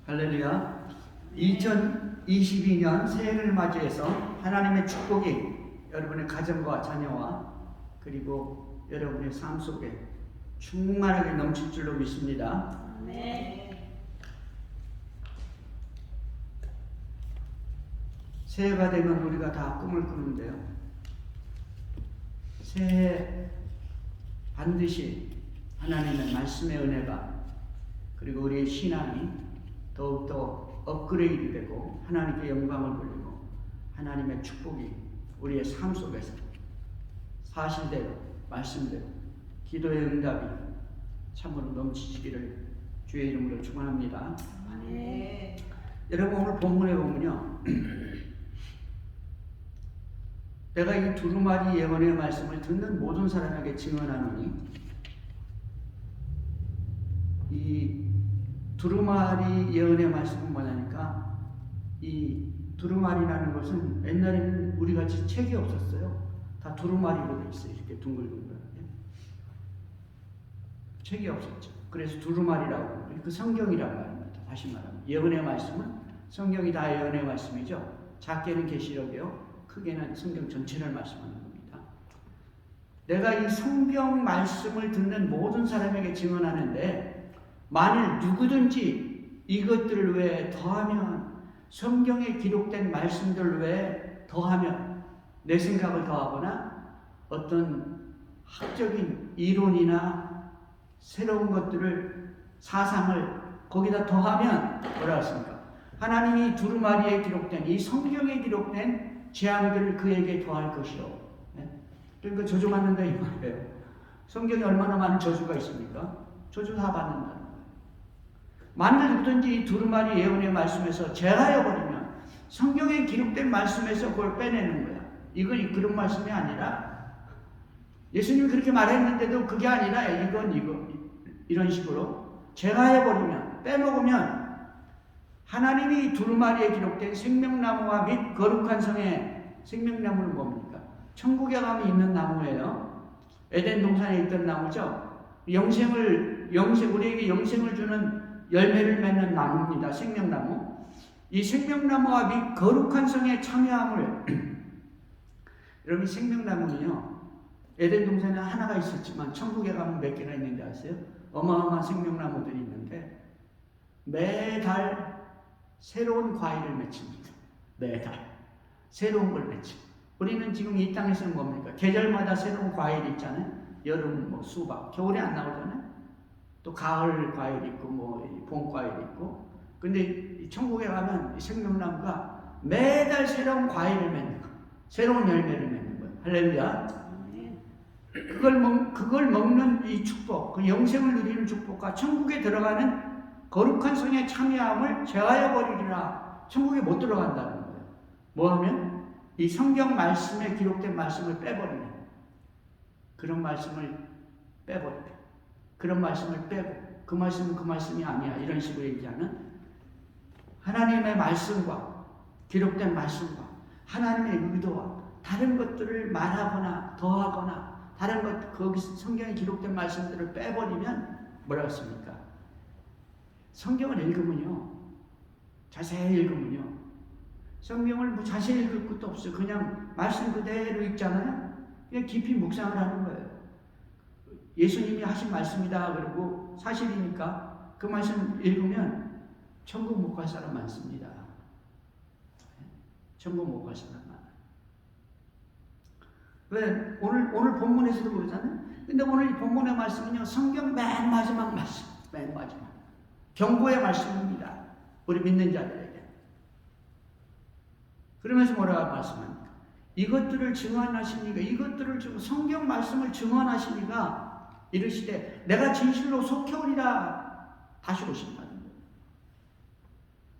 할렐루야. 2022년 새해를 맞이해서 하나님의 축복이 여러분의 가정과 자녀와 그리고 여러분의 삶 속에 충만하게 넘칠 줄로 믿습니다. 네. 새해가 되면 우리가 다 꿈을 꾸는데요. 새해 반드시 하나님의 말씀의 은혜가 그리고 우리의 신앙이 더욱더 업그레이드 되고 하나님께 영광을 돌리고 하나님의 축복이 우리의 삶 속에서 사실대로 말씀대로 기도의 응답이 참으로 넘치시기를 주의 이름으로 축원합니다. 네. 여러분 오늘 본문에 보면요, 내가 이 두루마리 예언의 말씀을 듣는 모든 사람에게 증언하노니, 이 두루마리 예언의 말씀은 뭐냐니까, 이 두루마리라는 것은 옛날에는 우리 같이 책이 없었어요. 다 두루마리로 돼 있어요. 이렇게 둥글둥글하게 책이 없었죠. 그래서 두루마리라고, 그 성경이란 말입니다. 다시 말하면 예언의 말씀은 성경이 다 예언의 말씀이죠. 작게는 계시록이요, 크게는 성경 전체를 말씀하는 겁니다. 내가 이 성경 말씀을 듣는 모든 사람에게 증언하는데, 만일 누구든지 이것들을 외에 더하면, 성경에 기록된 말씀들 외에 더하면, 내 생각을 더하거나 어떤 학적인 이론이나 새로운 것들을, 사상을 거기다 더하면 뭐라 했습니까? 하나님이 두루마리에 기록된, 이 성경에 기록된 재앙들을 그에게 더할 것이요. 그러니까 저주 받는다 이 말이에요. 성경에 얼마나 많은 저주가 있습니까? 저주 다 받는다는 거예요. 만일 누구든지 이 두루마리 예언의 말씀에서 제하여 버리면, 성경에 기록된 말씀에서 그걸 빼내는 거야. 이건 그런 말씀이 아니라, 예수님이 그렇게 말했는데도 그게 아니라 이건 이런 식으로 제하여 버리면, 빼먹으면, 하나님이 두루마리에 기록된 생명나무와 및 거룩한 성의, 생명나무는 뭡니까? 천국에 가면 있는 나무예요. 에덴 동산에 있던 나무죠. 우리에게 영생을 주는 열매를 맺는 나무입니다. 생명나무. 이 생명나무와 및 거룩한 성에 참여함을 여러분, 생명나무는요, 에덴 동산에 하나가 있었지만 천국에 가면 몇 개나 있는지 아세요? 어마어마한 생명나무들이 있는데 매달 새로운 과일을 맺힙니다. 매달 새로운 걸 맺힙니다. 우리는 지금 이 땅에서는 뭡니까? 계절마다 새로운 과일이 있잖아요. 여름 뭐 수박, 겨울에 안 나오잖아요. 또 가을 과일 있고 뭐 봄 과일 있고. 근데 천국에 가면 이 생명나무가 매달 새로운 과일을 맺는 거, 새로운 열매를 맺는 거예요. 할렐루야. 그걸 먹는 이 축복, 그 영생을 누리는 축복과 천국에 들어가는 거룩한 성에 참여함을 제하여 버리리라. 천국에 못 들어간다는 거예요. 뭐 하면? 이 성경 말씀에 기록된 말씀을 빼버리는, 그런 말씀을 빼버리는, 그런 말씀을 빼고, 그 말씀은 그 말씀이 아니야, 이런 식으로 얘기하는, 하나님의 말씀과 기록된 말씀과 하나님의 의도와 다른 것들을 말하거나 더하거나 다른 것, 거기 성경에 기록된 말씀들을 빼버리면 뭐라고 했습니까? 성경을 읽으면요, 자세히 읽으면요, 성경을 뭐 자세히 읽을 것도 없어요. 그냥 말씀 그대로 읽잖아요. 그냥 깊이 묵상을 하는 거예요. 예수님이 하신 말씀이다 그러고 사실이니까 그 말씀 읽으면 천국 못 갈 사람 많습니다. 천국 못 갈 사람 많아요. 왜? 오늘 본문에서도 그러잖아요. 근데 오늘 이 본문의 말씀은요, 성경 맨 마지막 말씀, 맨 마지막 경고의 말씀입니다. 우리 믿는 자들에게. 그러면서 뭐라고 말씀합니까? 이것들을 증언하시니까, 이것들을 성경 말씀을 증언하시니까 이르시되 내가 진실로 속해오리라. 다시 오신다는 거예요.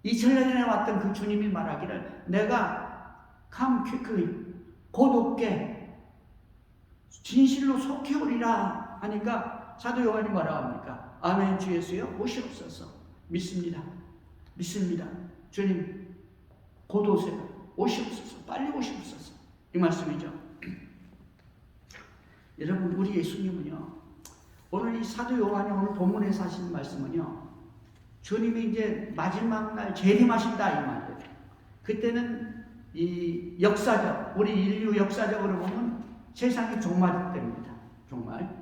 2000년에 왔던 그 주님이 말하기를 내가 come quickly, 곧 올게, 진실로 속해오리라 하니까 사도 요한이 뭐라고 합니까? 아멘, 주 예수여 오시옵소서. 믿습니다. 믿습니다. 주님 곧 오세요. 오시옵소서. 빨리 오시옵소서. 이 말씀이죠. 여러분, 우리 예수님은요, 오늘 이 사도 요한이 오늘 본문에서 하신 말씀은요, 주님이 이제 마지막 날 재림하신다 이 말이에요. 그때는 이 역사적, 우리 인류 역사적으로 보면 세상이 종말 때입니다. 종말.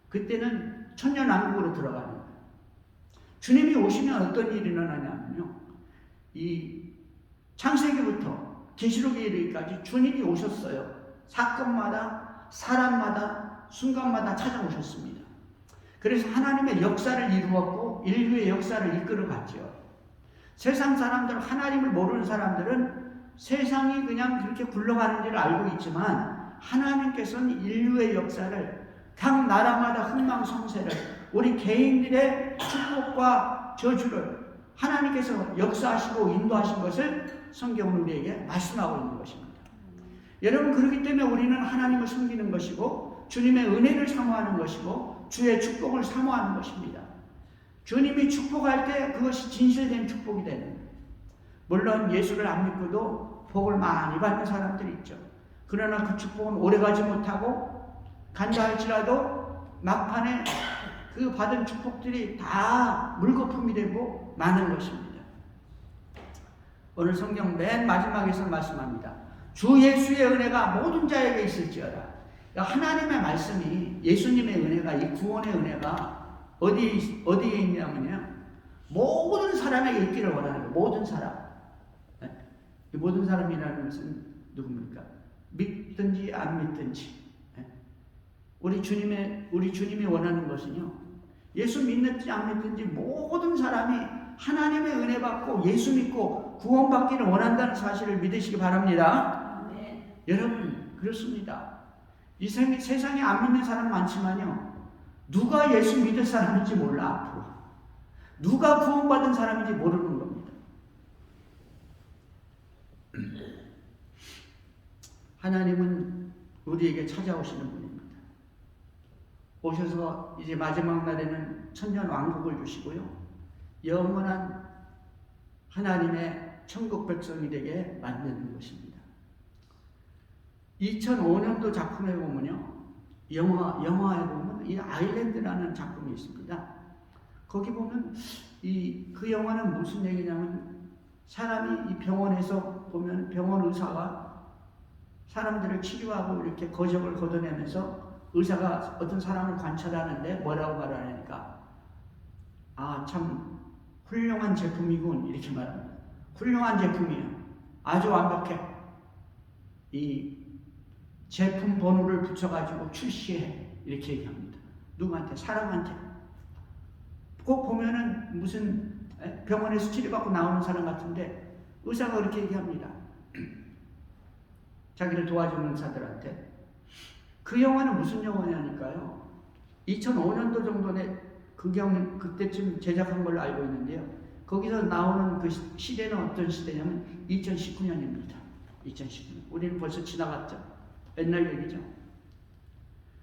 그때는 천년왕국으로 들어가는 거예요. 주님이 오시면 어떤 일이 일어나냐면요, 이 창세기부터 계시록에 이르기까지 주님이 오셨어요. 사건마다, 사람마다, 순간마다 찾아오셨습니다. 그래서 하나님의 역사를 이루었고 인류의 역사를 이끌어갔죠. 세상 사람들, 하나님을 모르는 사람들은 세상이 그냥 그렇게 굴러가는지를 알고 있지만 하나님께서는 인류의 역사를 각 나라마다 흥망성쇠를 우리 개인들의 축복과 저주를 하나님께서 역사하시고 인도하신 것을 성경은 우리에게 말씀하고 있는 것입니다. 여러분, 그렇기 때문에 우리는 하나님을 섬기는 것이고 주님의 은혜를 사모하는 것이고 주의 축복을 사모하는 것입니다. 주님이 축복할 때 그것이 진실된 축복이 되는 거예요. 물론 예수를 안 믿고도 복을 많이 받는 사람들이 있죠. 그러나 그 축복은 오래가지 못하고 간다 할지라도 막판에 그 받은 축복들이 다 물거품이 되고 많은 것입니다. 오늘 성경 맨 마지막에서 말씀합니다. 주 예수의 은혜가 모든 자에게 있을지어다. 하나님의 말씀이, 예수님의 은혜가, 이 구원의 은혜가 어디에 있냐면요, 모든 사람에게 있기를 원하는 거예요. 모든 사람. 이 모든 사람이라는 것은 누굽니까? 믿든지 안 믿든지. 우리 주님이 원하는 것은요, 예수 믿든지 안 믿든지 모든 사람이 하나님의 은혜 받고 예수 믿고 구원받기를 원한다는 사실을 믿으시기 바랍니다. 네. 여러분, 그렇습니다. 이 세상에 안 믿는 사람 많지만요, 누가 예수 믿을 사람인지 몰라. 앞으로 누가 구원받은 사람인지 모르는 겁니다. 하나님은 우리에게 찾아오시는 분입니다. 오셔서 이제 마지막 날에는 천년 왕국을 주시고요, 영원한 하나님의 천국 백성이 되게 만드는 것입니다. 2005년도 작품에 보면요, 영화에 보면 이 아일랜드라는 작품이 있습니다. 거기 보면 그 영화는 무슨 얘기냐면, 사람이 이 병원에서 보면 병원 의사가 사람들을 치료하고 이렇게 거적을 걷어내면서 의사가 어떤 사람을 관찰하는데 뭐라고 말하니까, 아, 참 훌륭한 제품이군, 이렇게 말합니다. 훌륭한 제품이에요. 아주 완벽해. 이 제품 번호를 붙여가지고 출시해, 이렇게 얘기합니다. 누구한테? 사람한테. 꼭 보면은 무슨 병원에서 치료받고 나오는 사람 같은데 의사가 그렇게 얘기합니다. 자기를 도와주는 의사들한테. 그 영화는 무슨 영화냐니까요, 2005년도 정도에 그때쯤 제작한 걸로 알고 있는데요, 거기서 나오는 그 시대는 어떤 시대냐면 2019년입니다. 2019년. 우리는 벌써 지나갔죠. 옛날 얘기죠.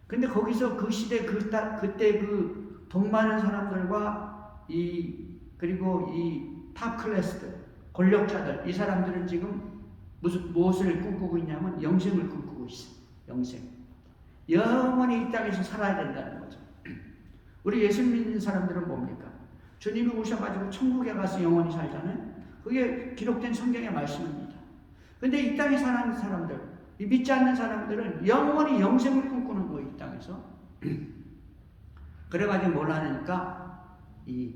근데 거기서 그 시대 그때 그 돈 많은 사람들과 그리고 이 탑 클래스들, 권력자들, 이 사람들은 지금 무엇을 꿈꾸고 있냐면 영생을 꿈꾸고 있어. 영생. 영원히 이 땅에서 살아야 된다는 거죠. 우리 예수 믿는 사람들은 뭡니까? 주님이 오셔가지고 천국에 가서 영원히 살잖아요. 그게 기록된 성경의 말씀입니다. 근데 이 땅에 사는 사람들, 믿지 않는 사람들은 영원히 영생을 꿈꾸는 거예요, 이 땅에서. 그래가지고 뭘 하니까 이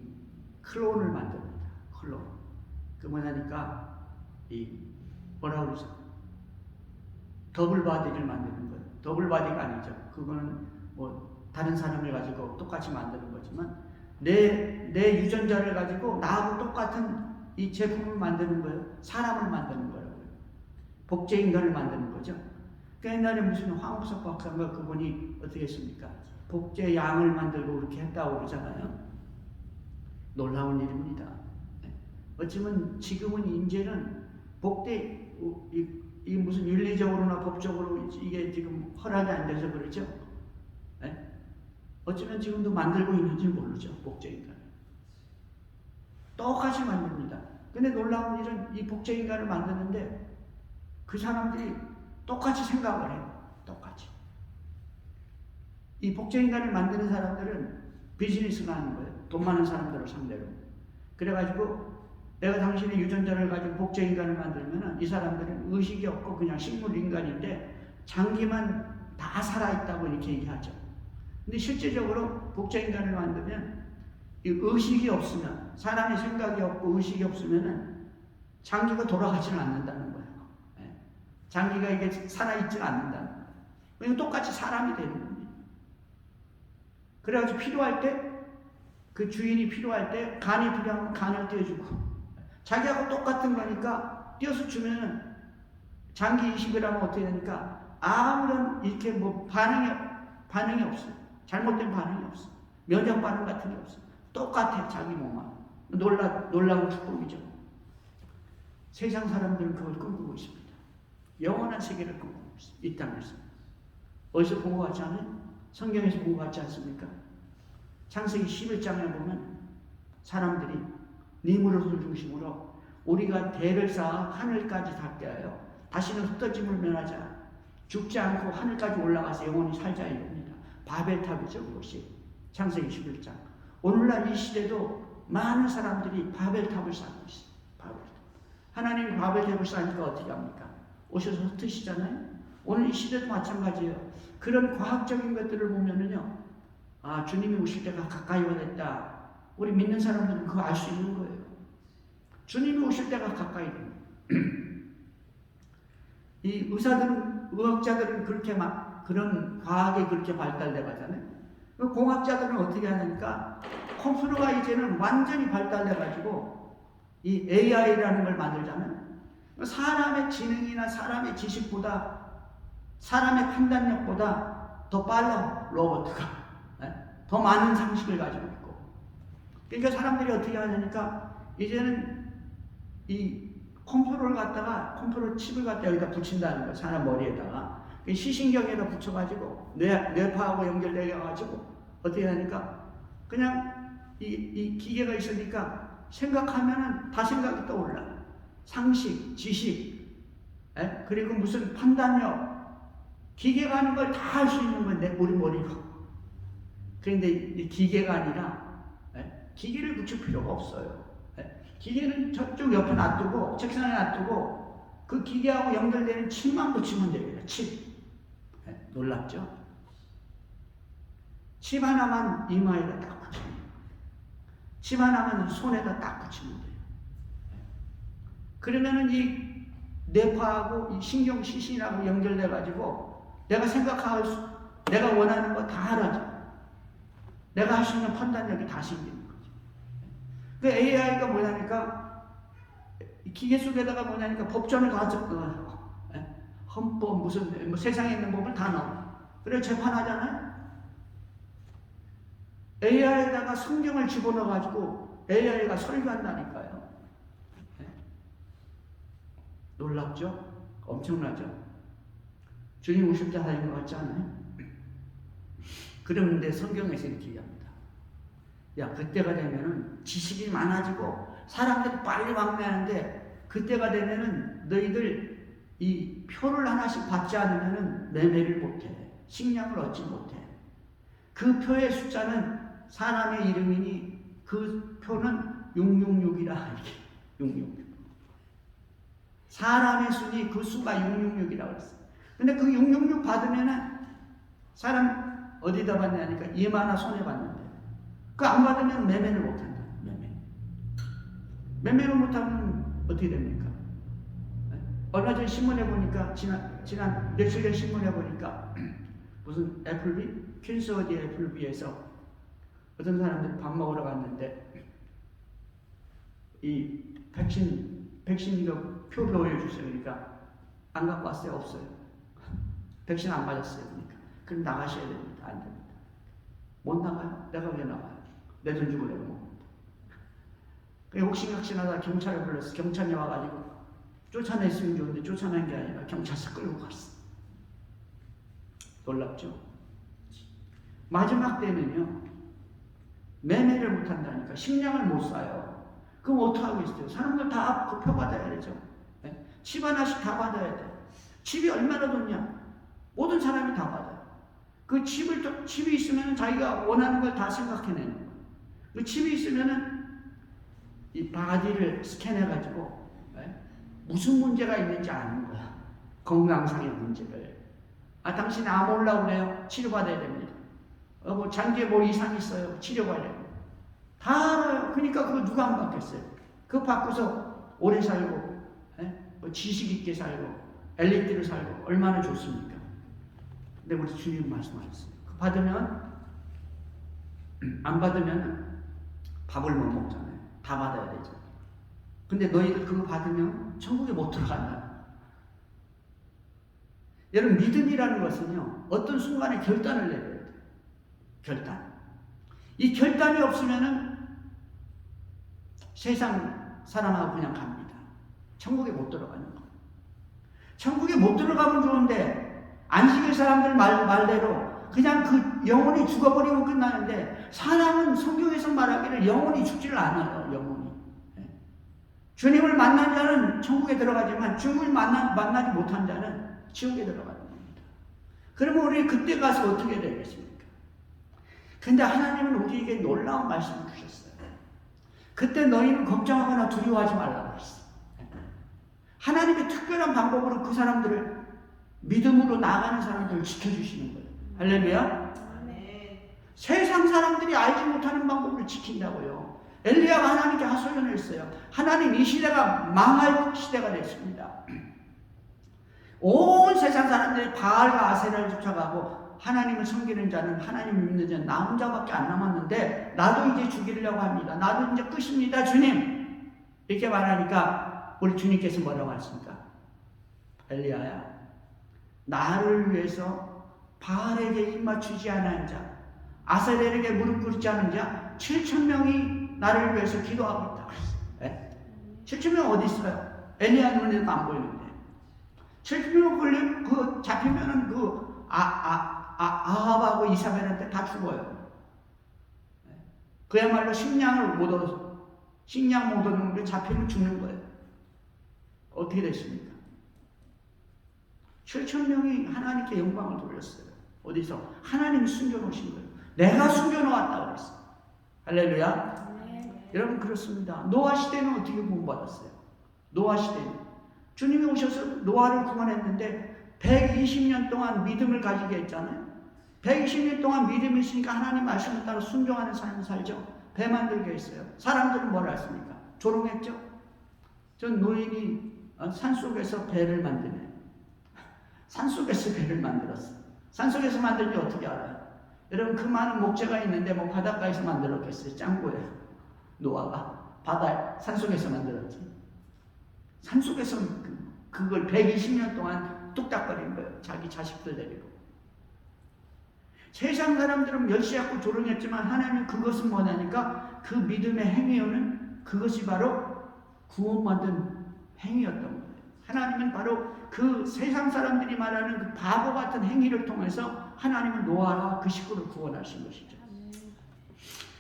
클론을 만듭니다. 클론. 그 뭐냐니까 뭐라고 그러죠? 더블 바디를 만드는 거예요. 더블 바디가 아니죠. 그거는 뭐 다른 사람을 가지고 똑같이 만드는 거지만 내 유전자를 가지고 나하고 똑같은 이 제품을 만드는 거예요. 사람을 만드는 거라고요. 복제 인간을 만드는 거죠. 그 옛날에 무슨 황우석 박사가 그분이 어떻게 했습니까? 복제 양을 만들고 그렇게 했다고 그러잖아요. 놀라운 일입니다. 어쩌면 지금은 이제는 이 무슨 윤리적으로나 법적으로 이게 지금 허락이 안 돼서 그렇죠. 어쩌면 지금도 만들고 있는지 모르죠. 복제 인간. 똑같이 만듭니다. 근데 놀라운 일은 이 복제 인간을 만드는데 그 사람들이 똑같이 생각을 해요. 똑같이. 이 복제 인간을 만드는 사람들은 비즈니스가 하는 거예요. 돈 많은 사람들을 상대로. 그래가지고 내가 당신의 유전자를 가지고 복제인간을 만들면은 이 사람들은 의식이 없고 그냥 식물 인간인데 장기만 다 살아있다고 이렇게 얘기하죠. 근데 실제적으로 복제인간을 만들면 이 의식이 없으면, 사람의 생각이 없고 의식이 없으면은 장기가 돌아가지는 않는다는 거예요. 예. 장기가 이게 살아있지는 않는다는 거예요. 그냥 똑같이 사람이 되는 겁니다. 그래가지고 필요할 때, 그 주인이 필요할 때 간이 필요하면 간을 떼어주고, 자기하고 똑같은 거니까 띄어서 주면은 장기 이식을 하면 어떻게 되니까 아무런 이렇게 뭐 반응이 없어요. 잘못된 반응이 없어. 면역 반응 같은 게 없어. 똑같아, 자기 몸만. 놀라운 축복이죠. 세상 사람들은 그걸 꿈꾸고 있습니다. 영원한 세계를 꿈꾸고 있습니다. 이 땅에서. 어디서 본 것 같지 않아요? 성경에서 본 것 같지 않습니까? 창세기 11장에 보면 사람들이 니무롯을 중심으로 우리가 대를 쌓아 하늘까지 닿게 하여 다시는 흩어짐을 면하자. 죽지 않고 하늘까지 올라가서 영원히 살자 이겁니다. 바벨탑이죠, 그것이. 창세기 11장. 오늘날 이 시대도 많은 사람들이 바벨탑을 쌓고 있어요. 바벨탑. 하나님이 바벨탑을 쌓으니까 어떻게 합니까? 오셔서 흩으시잖아요. 오늘 이 시대도 마찬가지예요. 그런 과학적인 것들을 보면은요, 아, 주님이 오실 때가 가까이 오겠다. 우리 믿는 사람들은 그거 알 수 있는 거예요. 주님이 오실 때가 가까이 됩니다. 이 의학자들은 그렇게 막 그런 과학이 그렇게 발달돼 가잖아요. 공학자들은 어떻게 하니까 컴퓨터가 이제는 완전히 발달돼 가지고 이 AI라는 걸 만들자면 사람의 지능이나 사람의 지식보다 사람의 판단력보다 더 빨라 로봇가 더 많은 상식을 가지고 있고 그러니까 사람들이 어떻게 하냐니까 이제는 이 컴퓨터 칩을 갖다가 여기다 붙인다는 거예요. 사람 머리에다가 시신경에다 붙여가지고 뇌파하고 연결되어 가지고 어떻게 하니까 그냥 이 기계가 있으니까 생각하면은 다 생각이 떠올라. 상식, 지식, 그리고 무슨 판단력, 기계가 하는 걸 다 할 수 있는 건 우리 머리로. 그런데 이 기계가 아니라 기계를 붙일 필요가 없어요. 기계는 저쪽 옆에 놔두고 책상에 놔두고 그 기계하고 연결되는 칩만 붙이면 됩니다. 칩. 놀랍죠? 칩 하나만 이마에다 딱 붙이면 돼요. 칩 하나만 손에다 딱 붙이면 돼요. 그러면은 이 뇌파하고 이 신경 시신하고 연결돼 가지고 내가 내가 원하는 거 다 알아줘. 내가 할 수 있는 판단력이 다 생기는 거죠. 그 AI가 뭐냐니까 기계 속에다가 뭐냐니까 법전을 다 적어요. 헌법 무슨 세상에 있는 법을 다 넣어. 그래 재판하잖아요. AI에다가 성경을 집어넣어 가지고 AI가 설교한다니까요. 놀랍죠? 엄청나죠? 주님 오실 때 하는 것 같지 않아요? 그런데 성경에서 이렇게 얘기합니다. 야, 그때가 되면은 지식이 많아지고 사람들이 빨리 왕래하는데 그때가 되면은 너희들 이 표를 하나씩 받지 않으면은 매매를 못해. 식량을 얻지 못해. 그 표의 숫자는 사람의 이름이니 그 표는 666이라 이렇게 666. 사람의 순이 그 수가 666이라고 했어요. 근데 그 666 받으면은 사람 어디다 받냐니까 이마나 손에 받는데 그 안 받으면 매매를 못한다. 매매를 못하면 어떻게 됩니까? 얼마 전 신문에 보니까 지난 며칠 전 신문에 보니까 무슨 애플비? 퀸스 어디 애플비에서 어떤 사람들이 밥 먹으러 갔는데 이 백신 이거 표 보여주세요. 그러니까 안 갖고 왔어요? 없어요. 백신 안 맞았어요. 그러니까 그럼 나가셔야 됩니다. 안 됩니다. 못 나가요? 내가 왜 나가요? 내 돈 주고 내가 못. 혹시나 경찰을 불렀어. 경찰이 와가지고 쫓아냈으면 좋은데 쫓아낸 게 아니라 경찰서 끌고 갔어. 놀랍죠? 마지막 때는요 매매를 못한다니까 식량을 못 사요. 그럼 어떡하겠어요? 사람들 다 그 표 받아야 되죠. 칩 하나씩 다 받아야 돼. 칩이 얼마나 좋냐? 모든 사람이 다 받아요. 그 칩이 있으면 자기가 원하는 걸 다 생각해내는 거예요. 그 칩이 있으면은 이 바디를 스캔해가지고 무슨 문제가 있는지 아는 거야. 건강상의 문제를. 당신 암 올라오고 그래요. 치료받아야 됩니다. 뭐 장기에 뭐 이상 있어요. 치료받아야 됩니다. 다 알아요. 그러니까 그거 누가 안 받겠어요. 그거 받고서 오래 살고 뭐 지식 있게 살고 엘리트로 살고 얼마나 좋습니까? 근데 우리 주님 말씀하셨어요. 그거 받으면 안 받으면 밥을 못 먹잖아요. 다 받아야 되죠. 근데 너희들 그거 받으면 천국에 못 들어간다. 여러분 믿음이라는 것은요 어떤 순간에 결단을 내려야 돼요. 결단. 이 결단이 없으면은 세상 사람하고 그냥 갑니다. 천국에 못 들어가는 거예요. 천국에 못 들어가면 좋은데 안식일 사람들 말대로 그냥 그 영혼이 죽어버리고 끝나는데 사람은 성경에서 말하기를 영혼이 죽지를 않아요. 영혼이. 주님을 만난 자는 천국에 들어가지만 주님을 만나지 못한 자는 지옥에 들어가는 겁니다. 그러면 우리 그때 가서 어떻게 되겠습니까? 근데 하나님은 우리에게 놀라운 말씀을 주셨어요. 그때 너희는 걱정하거나 두려워하지 말라고 했어요. 하나님의 특별한 방법으로 그 사람들을 믿음으로 나아가는 사람들을 지켜주시는 거예요. 할렐루야. 세상 사람들이 알지 못하는 방법을 지킨다고요. 엘리야가 하나님께 하소연을 했어요. 하나님 이 시대가 망할 시대가 됐습니다. 온 세상 사람들이 바알과 아세라를 쫓아가고 하나님을 섬기는 자는 하나님을 믿는 자는 나 혼자밖에 안 남았는데 나도 이제 죽이려고 합니다. 나도 이제 끝입니다 주님. 이렇게 말하니까 우리 주님께서 뭐라고 하십니까? 엘리야야 나를 위해서 바알에게 입맞추지 않은 자 아세렐에게 무릎 꿇지 않은 자 7,000명이 나를 위해서 기도하고 있다. 7,000명 어디 있어요? 엘리야 눈에도 안 보이는데 7,000명 잡히면은 아합하고 이사벨한테 다 죽어요. 그야말로 식량을 못 얻어서 식량 못 얻는 게 잡히면 죽는 거예요. 어떻게 됐습니까? 7,000명이 하나님께 영광을 돌렸어요. 어디서? 하나님이 숨겨놓으신 거예요. 내가 숨겨놓았다고 그랬어요. 할렐루야. 여러분 그렇습니다. 노아 시대는 어떻게 구원받았어요? 노아 시대는 주님이 오셔서 노아를 구원했는데 120년 동안 믿음을 가지게 했잖아요. 120년 동안 믿음이 있으니까 하나님 말씀을 따라 순종하는 삶을 살죠. 배 만들게 했어요. 사람들은 뭘 했습니까? 조롱했죠. 전 노인이 산속에서 배를 만드네. 산속에서 배를 만들었어요. 산속에서 만들지 어떻게 알아요? 여러분 그 많은 목재가 있는데 뭐 바닷가에서 만들었겠어요? 짱구예요. 노아가 산속에서 만들었지. 산속에서 그걸 120년 동안 뚝딱거린 거예요. 자기 자식들 데리고. 세상 사람들은 멸시하고 조롱했지만 하나님은 그것은 뭐냐니까 그 믿음의 행위는 그것이 바로 구원받은 행위였던 거예요. 하나님은 바로 그 세상 사람들이 말하는 그 바보 같은 행위를 통해서 하나님은 노아와 그 식구를 구원하신 것이죠.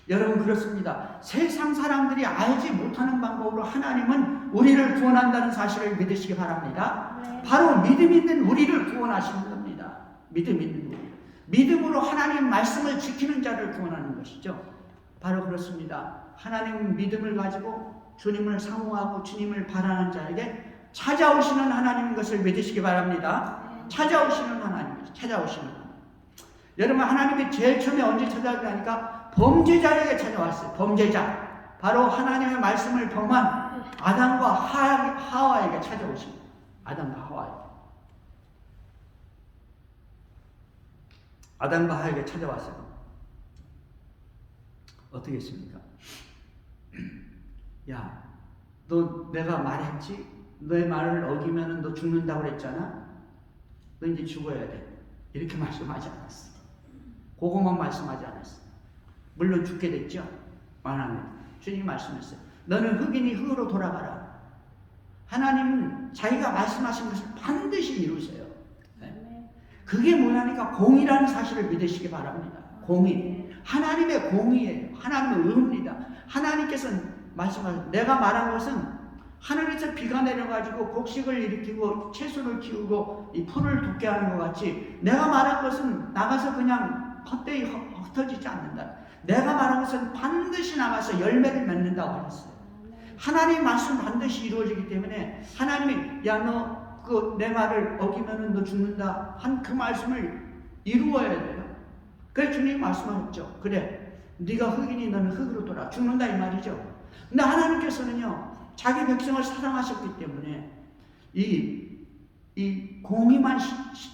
여러분 그렇습니다. 세상 사람들이 알지 못하는 방법으로 하나님은 우리를 구원한다는 사실을 믿으시기 바랍니다. 바로 믿음 있는 우리를 구원하시는 겁니다. 믿음 있는 우리. 믿음으로 하나님 말씀을 지키는 자를 구원하는 것이죠. 바로 그렇습니다. 하나님은 믿음을 가지고 주님을 사모하고 주님을 바라는 자에게 찾아오시는 하나님인 것을 믿으시기 바랍니다. 찾아오시는 하나님. 여러분 하나님이 제일 처음에 언제 찾아오냐니까 범죄자에게 찾아왔어요. 범죄자. 바로 하나님의 말씀을 범한 아담과 하와에게 찾아오십니다. 아담과 하와에게. 아담과 하와에게 찾아왔어요. 어떻게 했습니까? 야, 너 내가 말했지? 너의 말을 어기면 너 죽는다고 그랬잖아? 너 이제 죽어야 돼. 이렇게 말씀하지 않았어. 그것만 말씀하지 않았어. 물론 죽게 됐죠. 만하면 주님이 말씀했어요. 너는 흙이니 흙으로 돌아가라. 하나님은 자기가 말씀하신 것을 반드시 이루세요. 그게 뭐냐니까 공의라는 사실을 믿으시기 바랍니다. 공의. 하나님의 공의예요. 하나님의 의입니다. 하나님께서는 말씀하셨어요. 내가 말한 것은 하늘에서 비가 내려가지고 곡식을 일으키고 채소를 키우고 이 풀을 돋게 하는 것 같이 내가 말한 것은 나가서 그냥 헛되이 흩어지지 않는다. 내가 말한 것은 반드시 나가서 열매를 맺는다고 하셨어요. 하나님의 말씀 반드시 이루어지기 때문에 하나님이 야 너 그 내 말을 어기면은 너 죽는다 한 그 말씀을 이루어야 돼요. 그래서 주님이 말씀하셨죠. 그래 네가 흙이니 너는 흙으로 돌아 죽는다 이 말이죠. 근데 하나님께서는요 자기 백성을 사랑하셨기 때문에 이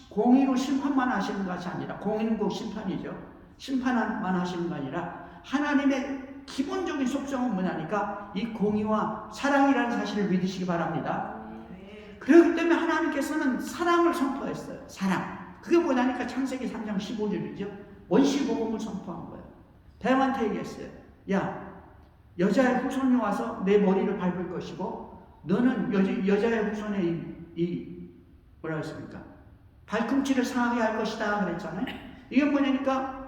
공의로 심판만 하시는 것이 아니라 공의는 꼭 심판이죠. 심판만 하시는 거 아니라 하나님의 기본적인 속성은 뭐냐니까 이 공의와 사랑이라는 사실을 믿으시기 바랍니다. 그렇기 때문에 하나님께서는 사랑을 선포했어요. 사랑. 그게 뭐냐니까 창세기 3장 15절이죠. 원시복음을 선포한 거예요. 뱀한테 얘기했어요. 야, 여자의 후손이 와서 내 머리를 밟을 것이고 너는 여자의 후손의 뭐라 했습니까? 발꿈치를 상하게 할 것이다 그랬잖아요. 이게 뭐냐니까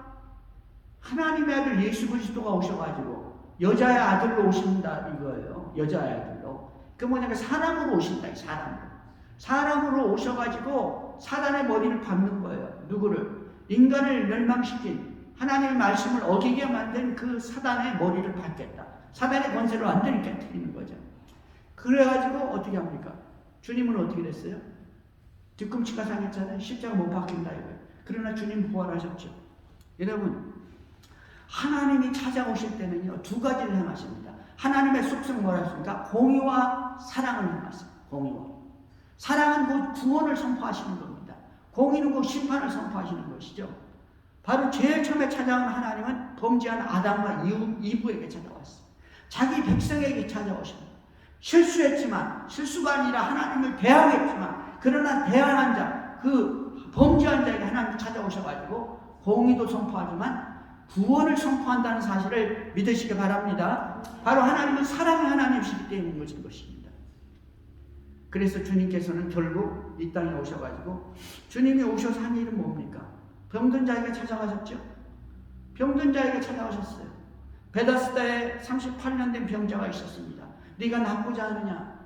하나님의 아들 예수 그리스도가 오셔가지고 여자의 아들로 오신다 이거예요. 여자의 아들로. 그 뭐냐면 사람으로 오신다. 사람으로 오셔가지고 사단의 머리를 밟는 거예요. 누구를? 인간을 멸망시킨 하나님의 말씀을 어기게 만든 그 사단의 머리를 밟겠다. 사단의 권세를 완전히 깨뜨리는 거죠. 그래가지고 어떻게 합니까? 주님은 어떻게 됐어요? 뒤꿈치가 상했잖아요. 십자가 못 박힌다 이거예요. 그러나 주님 부활하셨죠. 여러분 하나님이 찾아오실 때는요 두 가지를 행하십니다. 하나님의 속성 뭐라 했습니까? 공의와 사랑을 행하십니다. 공의와 사랑은 곧 구원을 선포하시는 겁니다. 공의는 곧 심판을 선포하시는 것이죠. 바로 제일 처음에 찾아온 하나님은 범죄한 아담과 이브에게 찾아왔어요. 자기 백성에게 찾아오십니다. 실수했지만 실수가 아니라 하나님을 대항했지만 그러나 대항한 자, 그 범죄한 자에게 하나님이 찾아오셔가지고 공의도 선포하지만 구원을 선포한다는 사실을 믿으시기 바랍니다. 바로 하나님은 사랑의 하나님이시기 때문인 것입니다. 그래서 주님께서는 결국 이 땅에 오셔가지고 주님이 오셔서 한 일은 뭡니까? 병든 자에게 찾아가셨죠. 병든 자에게 찾아가셨어요. 베다스다에 38년 된 병자가 있었습니다. 네가 낫고자 하느냐?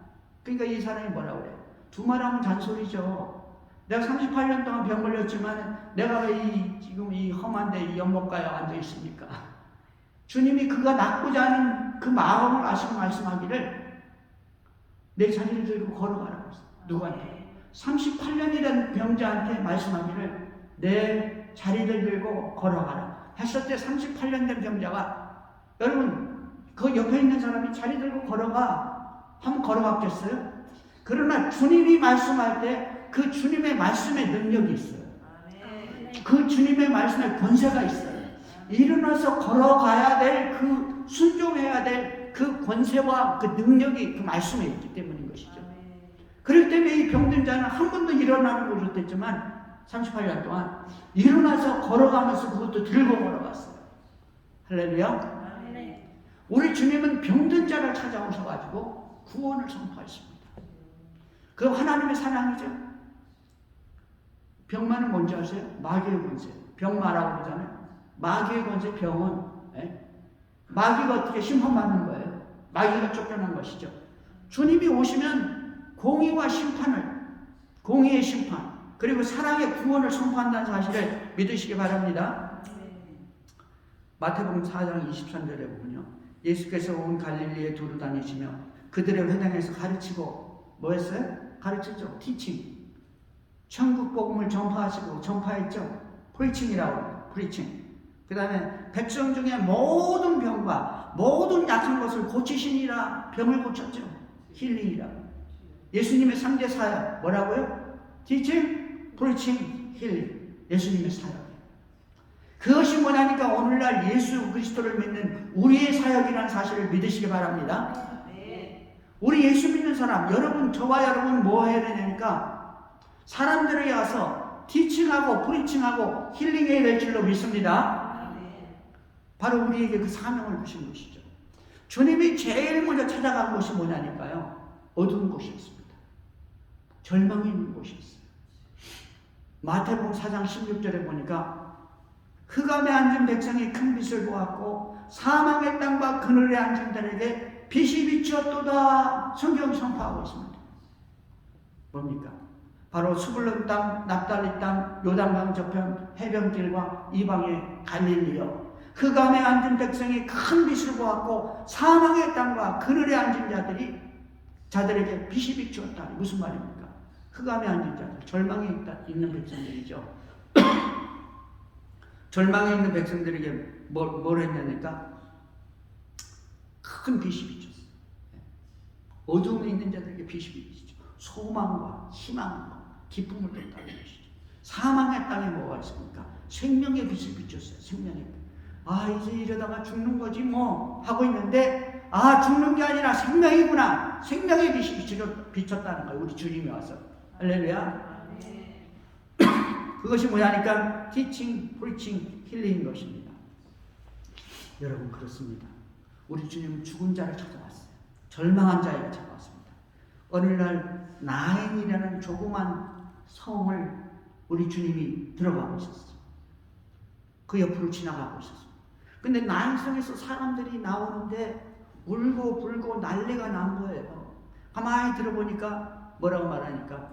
그러니까 이 사람이 뭐라고 그래요? 두 말하면 잔소리죠. 내가 38년 동안 병 걸렸지만 내가 왜 지금 이 험한데 이 연못가에 앉아 있습니까? 주님이 그가 낫고자 하는 그 마음을 아시고 말씀하기를 내 자리를 들고 걸어가라고 했어요. 누구한테? 38년이라는 병자한테 말씀하기를 내 자리를 들고 걸어가라 했을 때 38년 된 병자가 여러분 그 옆에 있는 사람이 자리 들고 걸어가 하면 걸어갔겠어요? 그러나 주님이 말씀할 때 그 주님의 말씀의 능력이 있어요. 그 주님의 말씀의 권세가 있어요. 일어나서 걸어가야 될 그 순종해야 될 그 권세와 그 능력이 그 말씀에 있기 때문인 것이죠. 그렇기 때문에 이 병든 자는 한 번도 일어나는 걸 못했지만 38년 동안 일어나서 걸어가면서 그것도 들고 걸어갔어요. 할렐루야. 우리 주님은 병든 자를 찾아오셔가지고 구원을 선포하십니다. 그 하나님의 사랑이죠. 병만은 뭔지 아세요? 마귀의 권세. 병마라고 그러잖아요. 마귀의 권세, 병은 마귀가 어떻게 심판받는 거예요? 마귀가 쫓겨난 것이죠. 주님이 오시면 공의와 심판을, 공의의 심판 그리고 사랑의 구원을 선포한다는 사실을 믿으시기 바랍니다. 마태복음 4장 23절에 보면요, 예수께서 온 갈릴리에 두루 다니시며 그들의 회당에서 가르치고 뭐 했어요? 가르쳤죠. 티칭. 천국 복음을 전파하시고 전파했죠. 프리칭이라고 해요. 프리칭. 그 다음에 백성 중에 모든 병과 모든 약한 것을 고치시니라. 병을 고쳤죠. 힐링이라고. 예수님의 3대 사역 뭐라고요? 티칭, 프리칭, 힐링. 예수님의 사역. 그것이 뭐냐니까 오늘날 예수 그리스도를 믿는 우리의 사역이라는 사실을 믿으시기 바랍니다. 우리 예수 믿는 사람, 여러분, 저와 여러분 뭐 해야 되냐니까 사람들에게 와서 티칭하고 프리칭하고 힐링해야 될 줄로 믿습니다. 바로 우리에게 그 사명을 주신 것이죠. 주님이 제일 먼저 찾아간 곳이 뭐냐니까요, 어두운 곳이었습니다. 절망이 있는 곳이었어요. 마태복음 4장 16절에 보니까 흑암에 앉은 백성이 큰 빛을 보았고 사망의 땅과 그늘에 앉은 자에게 빛이 비추었도다. 성경 선포하고 있습니다. 뭡니까? 바로 스불론 땅, 납달리 땅, 요단강 저편 해변길과 이방의 갈릴리요. 흑암에 앉은 백성이 큰 빛을 보았고 사망의 땅과 그늘에 앉은 자들에게 빛이 비추었다. 무슨 말입니까? 흑암에 앉은 자들, 절망에 있는 백성들이죠. 절망에 있는 백성들에게 뭘 했냐니까 큰 빛이 비쳤어요. 어둠에 있는 자들에게 빛이 비치죠. 소망과 희망과 기쁨을 줬다는 것이죠. 사망의 땅에 뭐가 있습니까? 생명의 빛을 비췄어요. 생명의 빛. 아, 이제 이러다가 죽는 거지 뭐 하고 있는데, 아, 죽는 게 아니라 생명이구나. 생명의 빛이 비쳤다는 거예요. 우리 주님이 와서. 할렐루야. 그것이 뭐냐니까 teaching, preaching, healing인 것입니다. 여러분, 그렇습니다. 우리 주님은 죽은 자를 찾아왔어요. 절망한 자에게 찾아왔습니다. 어느 날 나인이라는 조그만 성을 우리 주님이 들어가고 있었어요. 그 옆으로 지나가고 있었어요. 근데 나인성에서 사람들이 나오는데 울고 불고 난리가 난 거예요. 가만히 들어보니까 뭐라고 말하니까,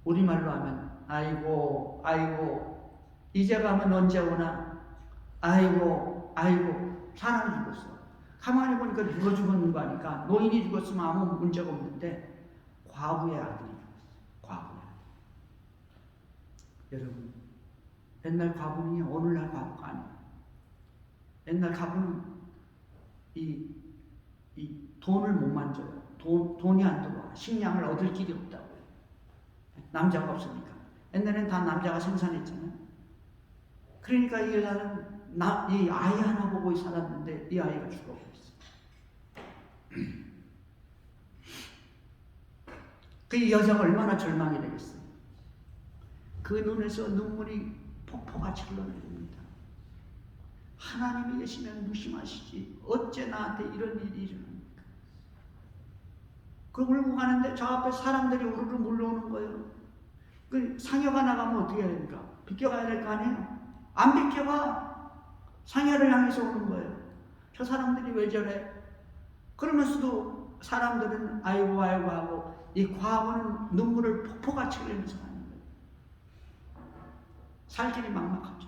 우리말로 하면 아이고 아이고 이제 가면 언제 오나, 아이고 아이고 사람이 죽었어. 가만히 보니까 누가 죽었는 거 아니까, 노인이 죽었으면 아무 문제가 없는데 과부의 아들이 죽었어요. 과부의 아들. 여러분, 옛날 과부는요, 오늘날 과부가 아니에요. 옛날 과부는 이 돈을 못 만져요. 돈이 안 들어와. 식량을 얻을 길이 없다고. 남자가 없으니까. 옛날엔 다 남자가 생산했잖아요. 그러니까 이 여자는 이 아이 하나 보고 살았는데 이 아이가 죽어버렸어요. 그 여자가 얼마나 절망이 되겠어요. 그 눈에서 눈물이 폭포같이 흘러내립니다. 하나님이 계시면 무심하시지 어째 나한테 이런 일이 일어납니까? 그 울고 가는데 저 앞에 사람들이 우르르 몰려오는 거예요. 그 상여가 나가면 어떻게 해야 됩니까? 비켜가야 될 거 아니에요? 안 비켜가. 상여를 향해서 오는 거예요. 저 사람들이 왜 저래? 그러면서도 사람들은 아이고 아이고 하고, 이 과부는 눈물을 폭포같이 흘리면서 가는 거예요. 살 길이 막막하죠.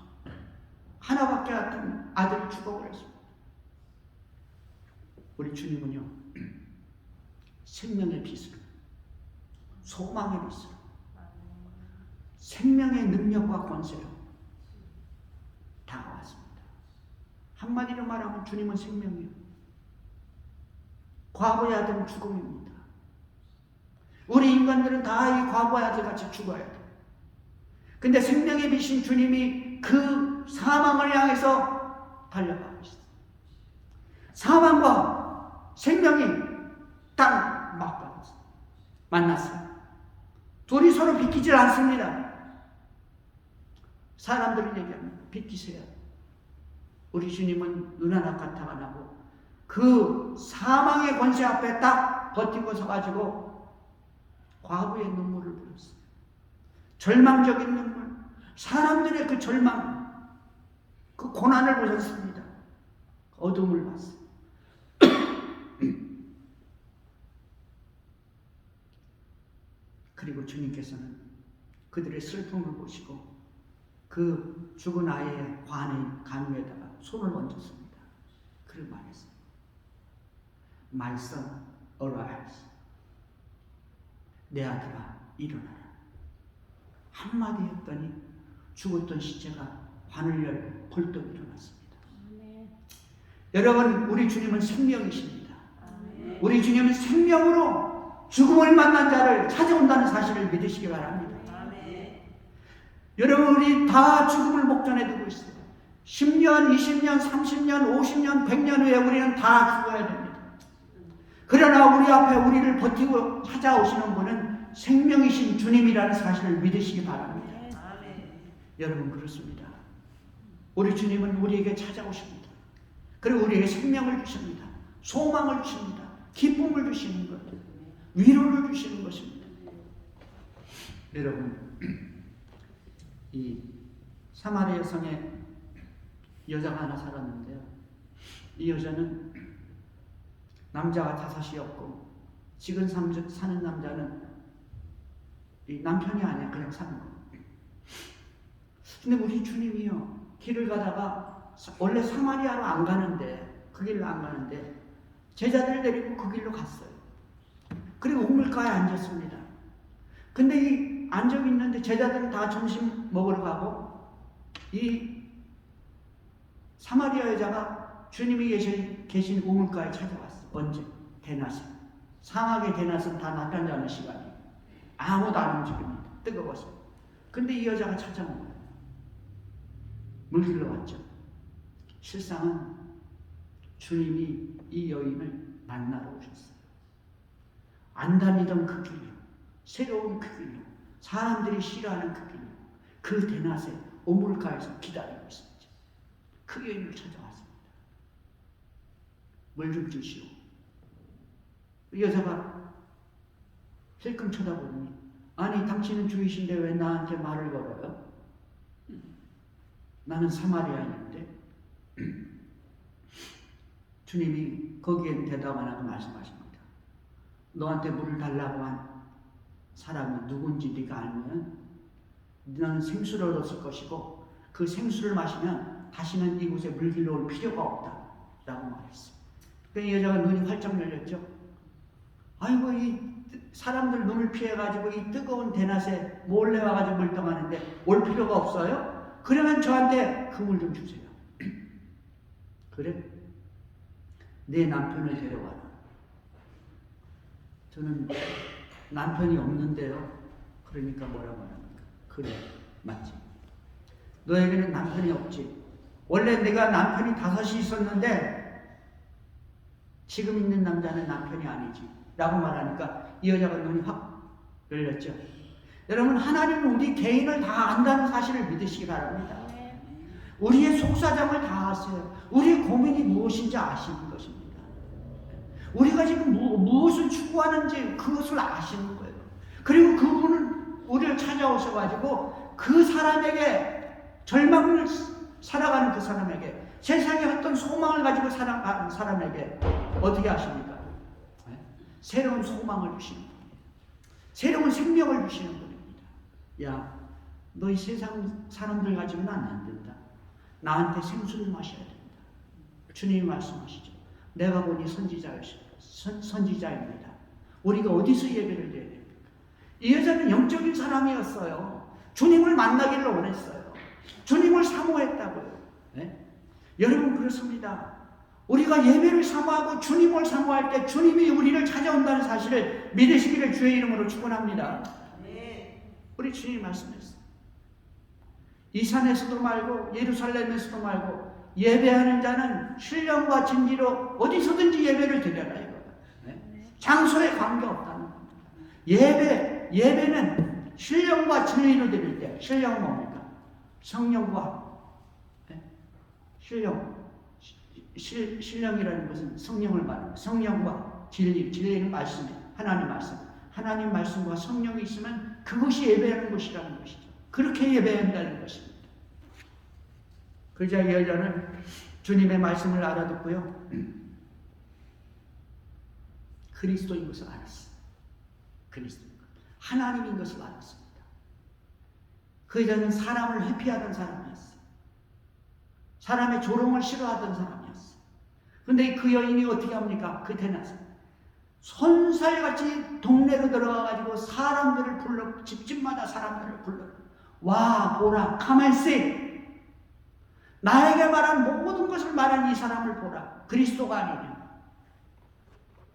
하나밖에 없던 아들이 죽어버렸습니다. 우리 주님은요, 생명의 빛으로, 소망의 빛으로, 생명의 능력과 권세로 다가왔습니다. 한마디로 말하면 주님은 생명이에요. 과부의 아들은 죽음입니다. 우리 인간들은 다 이 과부의 아들같이 죽어야 돼요. 근데 생명의 빛인 주님이 그 사망을 향해서 달려가고 있어요. 사망과 생명이 딱 만났어요. 둘이 서로 비키질 않습니다. 사람들이 얘기합니다. 비키세요. 우리 주님은 눈 하나 까타가 나고 그 사망의 권세 앞에 딱 버티고 서가지고 과부의 눈물을 보였어요. 절망적인 눈물, 사람들의 그 절망, 그 고난을 보셨습니다. 어둠을 봤어요. 그리고 주님께서는 그들의 슬픔을 보시고 그 죽은 아이의 관에다가 손을 얹었습니다. 그리고 말했어요. My son, arise. 내 아들아, 일어나라. 한마디 했더니 죽었던 시체가 관을 열고 벌떡 일어났습니다. 아멘. 여러분, 우리 주님은 생명이십니다. 아멘. 우리 주님은 생명으로 죽음을 만난 자를 찾아온다는 사실을 믿으시기 바랍니다. 아멘. 여러분, 우리 다 죽음을 목전에 두고 있어요. 10년, 20년, 30년, 50년, 100년 후에 우리는 다 죽어야 됩니다. 그러나 우리 앞에 우리를 버티고 찾아오시는 분은 생명이신 주님이라는 사실을 믿으시기 바랍니다. 아멘. 여러분, 그렇습니다. 우리 주님은 우리에게 찾아오십니다. 그리고 우리에게 생명을 주십니다. 소망을 주십니다. 기쁨을 주시는 것, 위로를 주시는 것입니다. 여러분, 이 사마리아 성에 여자가 하나 살았는데요. 이 여자는 남자가 다섯이었고 지금 사는 남자는 이 남편이 아니야. 그냥 사는 거예요. 근데 우리 주님이요, 길을 가다가 원래 사마리아로 안 가는데, 그 길로 안 가는데 제자들을 데리고 그 길로 갔어요. 그리고 우물가에 앉았습니다. 근데 이 앉아 있는데 제자들은 다 점심 먹으러 가고 이 사마리아 여자가 주님이 계신 우물가에 찾아왔어. 언제? 대낮에. 상하게 대낮은 다 낮잠 자는 시간이에요. 아무도 안 움직입니다. 뜨거워서. 근데 이 여자가 찾아온 거예요. 물길로 왔죠. 실상은 주님이 이 여인을 만나러 오셨어요. 안 다니던 그 길로, 새로운 그 길로, 사람들이 싫어하는 그 길로, 그 대낮에 우물가에서 기다리고 있었죠. 그 여인을 찾아왔습니다. 물 좀 주시오. 이 여자가 힐끔 쳐다보더니, 아니 당신은 주이신데 왜 나한테 말을 걸어요? 나는 사마리아인인데. 주님이 거기에 대답 안 하고 말씀하십니다. 너한테 물을 달라고 한 사람이 누군지 네가 알면 너는 생수를 얻었을 것이고 그 생수를 마시면 다시는 이곳에 물길로 올 필요가 없다 라고 말했어요. 이 여자가 눈이 활짝 열렸죠. 아이고 이 사람들 눈을 피해가지고 이 뜨거운 대낮에 몰래 와가지고 물 떠가는데 올 필요가 없어요? 그러면 저한테 그 물 좀 주세요. 그래? 내 남편을 데려와라. 저는 남편이 없는데요. 그러니까 뭐라고 합니까? 그래, 맞지. 너에게는 남편이 없지. 원래 내가 남편이 5이 있었는데 지금 있는 남자는 남편이 아니지 라고 말하니까 이 여자가 눈이 확 열렸죠. 여러분, 하나님은 우리 개인을 다 안다는 사실을 믿으시기 바랍니다. 우리의 속사정을 다 아세요. 우리의 고민이 무엇인지 아시는 것입니다. 우리가 지금 무엇을 추구하는지 그것을 아시는 거예요. 그리고 그분은 우리를 찾아오셔가지고 그 사람에게, 절망을 살아가는 그 사람에게, 세상에 어떤 소망을 가지고 살아가는 사람에게 어떻게 하십니까? 새로운 소망을 주시는 분입니다. 새로운 생명을 주시는 분입니다. 야, 너희 세상 사람들 가지고는 안 된다. 나한테 생수를 마셔야 된다. 주님이 말씀하시죠. 내가 보니 선지자입니다. 우리가 어디서 예배를 드려야 됩니까? 이 여자는 영적인 사람이었어요. 주님을 만나기를 원했어요. 주님을 사모했다고요. 네? 여러분, 그렇습니다. 우리가 예배를 사모하고 주님을 사모할 때 주님이 우리를 찾아온다는 사실을 믿으시기를 주의 이름으로 축원합니다. 우리 주님이 말씀했어요. 이 산에서도 말고 예루살렘에서도 말고 예배하는 자는 신령과 진리로 어디서든지 예배를 드려라 이거다. 네? 장소에 관계없다는 겁니다. 예배는 신령과 진리로 드릴 때, 신령은 뭡니까? 성령과 신령이라는 것은 성령을 말합니다. 성령과 진리는 말씀이에요. 하나님 말씀. 하나님 말씀과 성령이 있으면 그것이 예배하는 것이라는 것이죠. 그렇게 예배한다는 것입니다. 그러자 이 여자는 주님의 말씀을 알아듣고요. 그리스도인 것을 알았어요. 그리스도인 것. 하나님인 것을 알았습니다. 그 여자는 사람을 회피하던 사람이었어요. 사람의 조롱을 싫어하던 사람이었어요. 근데 그 여인이 어떻게 합니까? 그 대낮에 손살같이 동네로 들어가가지고 사람들을 불러, 집집마다 사람들을 불러. 와, 보라, come and see. 나에게 말한 모든 것을 말한 이 사람을 보라. 그리스도가 아니냐.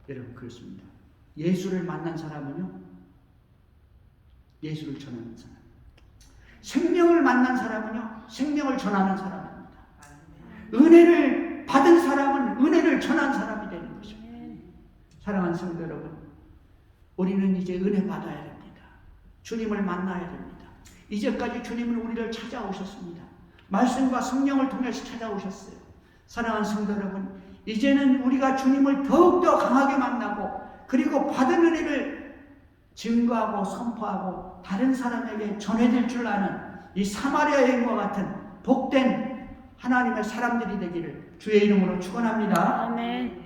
여러분, 그렇습니다. 예수를 만난 사람은요, 예수를 전하는 사람. 생명을 만난 사람은요, 생명을 전하는 사람입니다. 은혜를 받은 사람은 은혜를 전한 사람이 되는 것입니다. 사랑하는 성도 여러분, 우리는 이제 은혜 받아야 됩니다. 주님을 만나야 됩니다. 이제까지 주님은 우리를 찾아오셨습니다. 말씀과 성령을 통해서 찾아오셨어요. 사랑하는 성도 여러분, 이제는 우리가 주님을 더욱더 강하게 만나고 그리고 받은 은혜를 증거하고 선포하고 다른 사람에게 전해질 줄 아는 이 사마리아 여인과 같은 복된 하나님의 사람들이 되기를 주의 이름으로 축원합니다. 아멘.